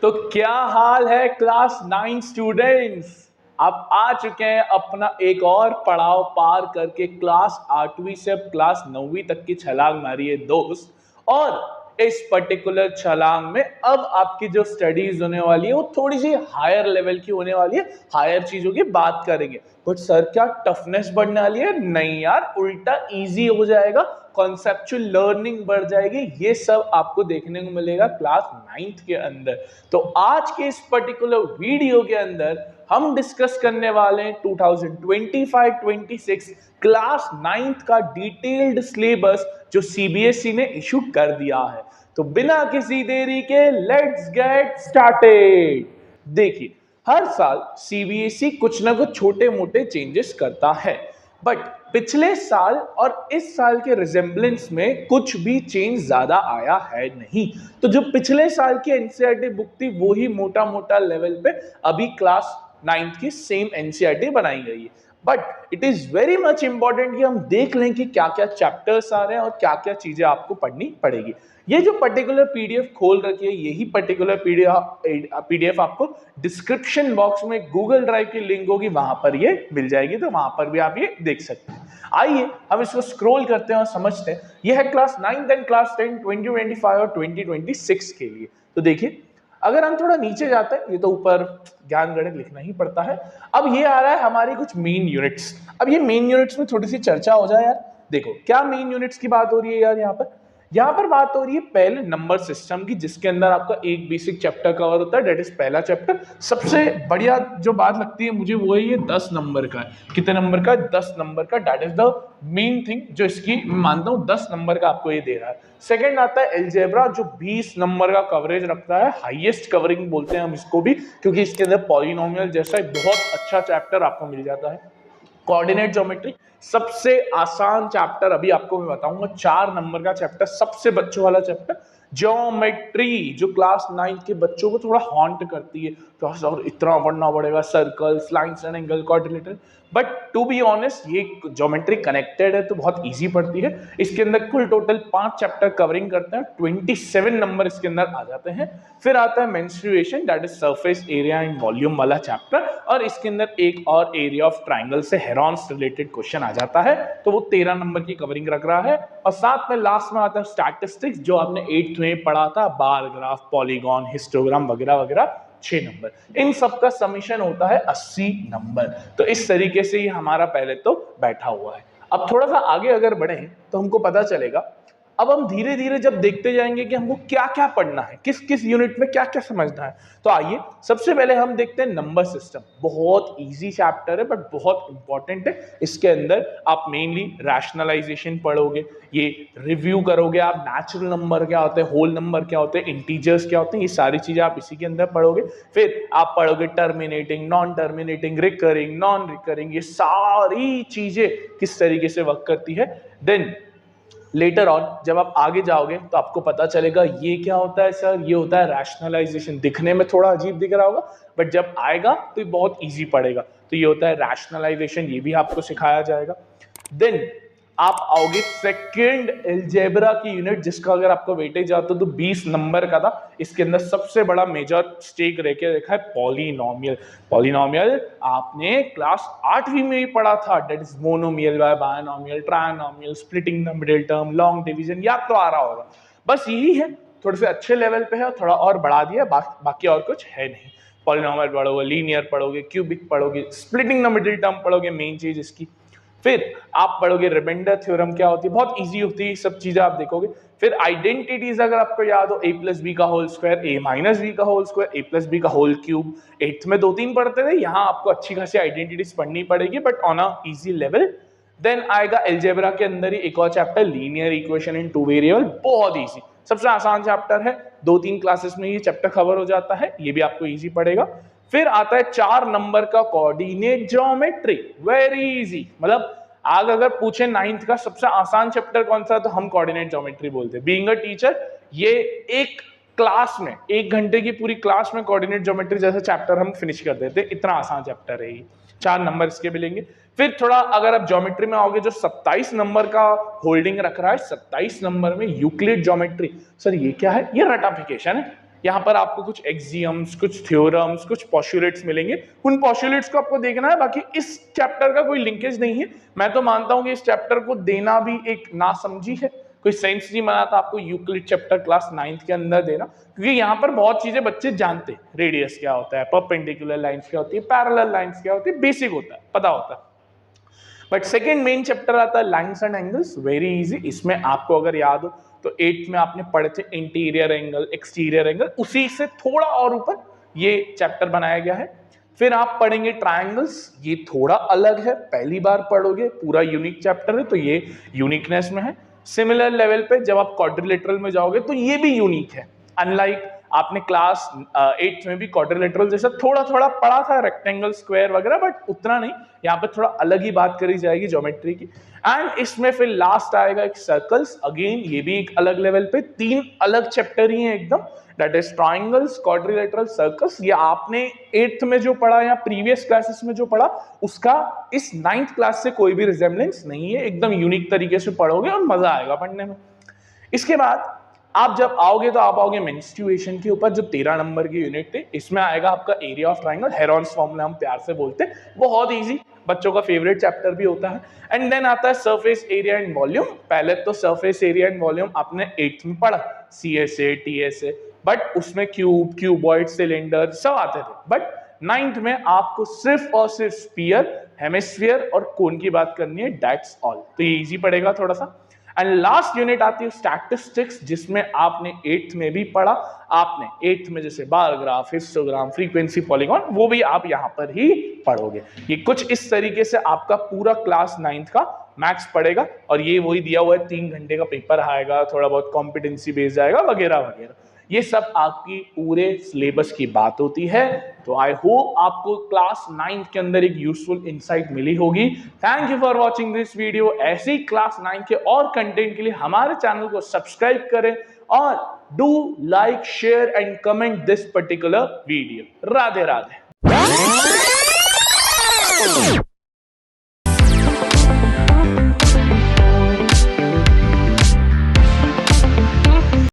तो क्या हाल है क्लास 9 स्टूडेंट्स। आप आ चुके हैं अपना एक और पड़ाव पार करके, क्लास 8वीं से अब क्लास 9वीं तक की छलांग मारी है दोस्त। और इस पर्टिकुलर छलांग में अब आपकी जो स्टडीज होने वाली है वो थोड़ी सी हायर लेवल की होने वाली है, हायर चीजों की बात करेंगे। बट सर क्या टफनेस बढ़ने वाली है? नहीं यार, उल्टा इजी हो जाएगा, कॉन्सेप्चुअल लर्निंग बढ़ जाएगी। ये सब आपको देखने को मिलेगा क्लास 9th के अंदर। तो आज के इस पर्टिकुलर वीडियो के अंदर हम डिस्कस करने वाले हैं 2025-26 क्लास 9th का डिटेल्ड सिलेबस जो सीबीएसई ने इशू कर दिया है। तो बिना किसी देरी के लेट्स गेट स्टार्टेड। देखिए, हर साल सीबीएसई कुछ ना कुछ छोटे मोटे चेंजेस करता है, बट पिछले साल और इस साल के रिजेम्बलेंस में कुछ भी चेंज ज्यादा आया है नहीं। तो जो पिछले साल की एनसीईआरटी बुक थी वो ही मोटा मोटा लेवल पे अभी क्लास 9th की सेम एनसीईआरटी बनाई गई है। But it is very much important कि हम देख लें कि क्या क्या चैप्टर्स आ रहे हैं और क्या क्या चीजें आपको पढ़नी पड़ेगी। ये जो पर्टिकुलर पीडीएफ खोल रखी है, यही पर्टिकुलर पीडीएफ आपको डिस्क्रिप्शन बॉक्स में गूगल ड्राइव की लिंक होगी, वहां पर ये मिल जाएगी। तो वहां पर भी आप ये देख सकते हैं। आइए हम इसको स्क्रॉल करते हैं और समझते हैं। ये है क्लास 9 एंड क्लास 10 2025 और 2026 के लिए। तो देखिए, अगर हम थोड़ा नीचे जाते हैं, ये तो ऊपर ज्ञान गणित लिखना ही पड़ता है। अब ये आ रहा है हमारी कुछ मेन यूनिट्स। अब ये मेन यूनिट्स में थोड़ी सी चर्चा हो जाए यार। देखो क्या मेन यूनिट्स की बात हो रही है यार। यहाँ पर बात हो रही है पहले नंबर सिस्टम की, जिसके अंदर आपका एक बेसिक चैप्टर कवर होता है, डेट इज पहला चैप्टर। सबसे बढ़िया जो बात लगती है मुझे वो है ये 10 नंबर का है। कितने नंबर का? 10 नंबर का। Date is the main thing जो इसकी मानता हूं 10 नंबर का आपको ये दे रहा है। सेकंड आता है एलजेब्रा जो 20 नंबर का कवरेज रखता है। हाईएस्ट कवरिंग बोलते हैं हम इसको भी, क्योंकि इसके अंदर पॉलिनोमियल जैसा एक बहुत अच्छा चैप्टर आपको मिल जाता है। कोऑर्डिनेट ज्योमेट्री सबसे आसान चैप्टर अभी आपको मैं बताऊंगा। 4 नंबर का चैप्टर, सबसे बच्चों वाला चैप्टर ज्योमेट्री, जो क्लास 9 के बच्चों को थोड़ा हॉन्ट करती है। क्लास और इतना पढ़ना पड़ेगा, circles, lines and angle, quadrilateral. But to be honest ये ज्योमेट्री कनेक्टेड है तो बहुत इजी पड़ती है। इसके अंदर कुल टोटल 5 चैप्टर कवरिंग करते हैं, 27 नंबर इसके अंदर आ जाते हैं। फिर आता है menstruation, that is surface area and volume वाला चैप्टर, और इसके अंदर एक और एरिया ऑफ ट्राइंगल से हेरॉन्स रिलेटेड क्वेश्चन आ जाता है। तो वो 13 नंबर की कवरिंग रख रहा है। और साथ में लास्ट में आता है स्टैटिस्टिक्स, जो आपने 8th में पढ़ा था, बार ग्राफ, पॉलीगॉन, हिस्टोग्राम वगैरह वगैरह, 6 नंबर। इन सब का समीशन होता है 80 नंबर। तो इस तरीके से ये हमारा पहले तो बैठा हुआ है। अब थोड़ा सा आगे अगर बढ़े तो हमको पता चलेगा। अब हम धीरे धीरे जब देखते जाएंगे कि हमको क्या क्या पढ़ना है, किस किस यूनिट में क्या क्या समझना है। तो आइए सबसे पहले हम देखते हैं नंबर सिस्टम। बहुत इजी चैप्टर है बट बहुत इंपॉर्टेंट है। इसके अंदर आप मेनली रैशनलाइजेशन पढ़ोगे, ये रिव्यू करोगे आप, नेचुरल नंबर क्या होते हैं, होल नंबर क्या होते हैं, इंटीजर्स क्या होते हैं, ये सारी चीजें आप इसी के अंदर पढ़ोगे। फिर आप पढ़ोगे terminating, non terminating, recurring, non recurring, ये सारी चीजें किस तरीके से वर्क करती है। देन लेटर ऑन जब आप आगे जाओगे तो आपको पता चलेगा ये क्या होता है सर, ये होता है रैशनलाइजेशन। दिखने में थोड़ा अजीब दिख रहा होगा बट जब आएगा तो ये बहुत इजी पड़ेगा। तो ये होता है रैशनलाइजेशन, ये भी आपको सिखाया जाएगा। देन आप आओगे सेकंड एल्जेब्रा की यूनिट, जिसका अगर आपको वेटेज आता तो 20 नंबर का था। इसके अंदर सबसे बड़ा मेजर स्टेक रह के देखा है पॉलिनोमियल। पॉलिनोमियल आपने क्लास 8वीं में ही पढ़ा था, that is monomial, binomial, trinomial, splitting the middle term, long division, याद तो आ रहा होगा। बस यही है, थोड़े से अच्छे लेवल पे है, थोड़ा और बढ़ा दिया, बाकी और कुछ है नहीं। पॉलिनोमियल पढ़ोगे, लीनियर पढ़ोगे, क्यूबिक पढ़ोगे, स्प्लिटिंग द मिडिल टर्म पढ़ोगे, मेन चीज इसकी। फिर आप पढ़ोगे रिमाइंडर थ्योरम क्या होती है, बहुत इजी होती है, सब चीजें आप देखोगे। फिर आइडेंटिटीज अगर आपको याद हो, a प्लस बी का whole square, a minus b का whole square, a plus b का होल क्यूब। 8th में 2-3 पढ़ते थे, यहाँ आपको अच्छी खासी आइडेंटिटीज पढ़नी पड़ेगी but on a easy level. Then आएगा एल्जेब्रा के अंदर ही एक और chapter, linear equation in 2 variable, बहुत इजी, सबसे आसान चैप्टर है। 2-3 क्लासेस में ये चैप्टर कवर हो जाता है, ये भी आपको इजी पड़ेगा। फिर आता है 4 नंबर का कोऑर्डिनेट ज्योमेट्री, वेरी इजी। मतलब आग अगर पूछे 9th का सबसे आसान चैप्टर कौन सा, तो हम कोऑर्डिनेट ज्योमेट्री बोलते हैं। बीइंग अ टीचर, ये एक क्लास में 1 घंटे की पूरी क्लास में कोऑर्डिनेट ज्योमेट्री जैसा चैप्टर हम फिनिश कर देते हैं, इतना आसान चैप्टर है ये। 4 नंबर इसके मिलेंगे। फिर थोड़ा अगर आप ज्योमेट्री में आओगे, जो 27 नंबर का होल्डिंग रख रहा है, 27 नंबर में यूक्लिड ज्योमेट्री। सर ये क्या है? ये रटाफिकेशन है। यहाँ पर आपको कुछ एक्सियम्स, कुछ थ्योरम्स, कुछ पोस्टुलेट्स मिलेंगे। उन पोस्टुलेट्स को आपको देखना है, बाकी इस चैप्टर का कोई लिंकेज नहीं है। मैं तो मानता हूं कि इस चैप्टर को देना भी एक नासमझी है, कोई सेंस नहीं बना था आपको यूक्लिड चैप्टर क्लास 9th के अंदर देना, क्योंकि यहाँ पर बहुत चीजें बच्चे जानते हैं। रेडियस क्या होता है, परपेंडिकुलर लाइंस क्या होती है, पैरेलल लाइंस क्या होती है, बेसिक होता है, पता होता है। बट सेकेंड मेन चैप्टर आता है lines and angles, very easy. इसमें आपको अगर याद हो तो 8th में आपने पढ़े थे इंटीरियर एंगल, एक्सटीरियर एंगल, उसी से थोड़ा और ऊपर ये चैप्टर बनाया गया है। फिर आप पढ़ेंगे ट्रायंगल्स, ये थोड़ा अलग है, पहली बार पढ़ोगे, पूरा यूनिक चैप्टर है तो ये यूनिकनेस में है। सिमिलर लेवल पे जब आप क्वाड्रिलेटरल में जाओगे तो ये भी यूनिक है, अनलाइक आपने क्लास 8th में भी क्वाड्रिलेटरल जैसा थोड़ा थोड़ा पढ़ा था, रेक्टेंगल, स्क्वायर वगैरह, बट उतना नहीं। यहाँ पे थोड़ा अलग ही बात करी जाएगी ज्योमेट्री की। एंड इसमें फिर लास्ट आएगा एक सर्कल्स, अगेन ये भी एक अलग लेवल पे, 3 अलग चैप्टर ही हैं एकदम, that is triangles, quadrilateral, circles. ये आपने 8th में जो पढ़ा या प्रीवियस क्लासेस में जो पढ़ा उसका इस 9th क्लास से कोई भी रिजेम्बलेंस नहीं है, एकदम यूनिक तरीके से पढ़ोगे और मजा आएगा पढ़ने में। इसके बाद आप जब आओगे तो आप आओगे मेंस्ट्रुएशन के ऊपर, जो 13 नंबर की यूनिट थे। इसमें आएगा आपका area of triangle, Heron's formula हम प्यार से बोलते हैं, बहुत इजी, बच्चों का फेवरेट चैप्टर भी होता है। एंड देन आता है सरफेस एरिया एंड वॉल्यूम। पहले तो सरफेस एरिया एंड वॉल्यूम आपने 8th में पढ़ा, CSA, TSA, बट उसमें क्यूब, क्यूबॉइड, सिलेंडर सब आते थे। बट 9th में आपको सिर्फ और सिर्फ स्फीयर, हेमिस्फीयर और कोन की बात करनी है, दैट्स ऑल। तो ये इजी पड़ेगा थोड़ा सा। एंड लास्ट यूनिट आती है स्टैटिस्टिक्स, जिसमें आपने 8th में भी पढ़ा। आपने 8th में जैसे bar graph, histogram, frequency, polygon, वो भी आप यहां पर ही पढ़ोगे। ये कुछ इस तरीके से आपका पूरा क्लास 9th का मैथ्स पड़ेगा। और ये वही दिया हुआ है, 3 घंटे का पेपर आएगा, थोड़ा बहुत कॉम्पिटेंसी बेस्ड आएगा वगैरह वगैरह। ये सब आपकी पूरे सिलेबस की बात होती है। तो आई होप आपको क्लास 9th के अंदर एक यूजफुल इंसाइट मिली होगी। Thank you for watching this video. ऐसे ही क्लास 9 के और कंटेंट के लिए हमारे चैनल को सब्सक्राइब करें और do like, share and comment this particular video. Radhe Radhe.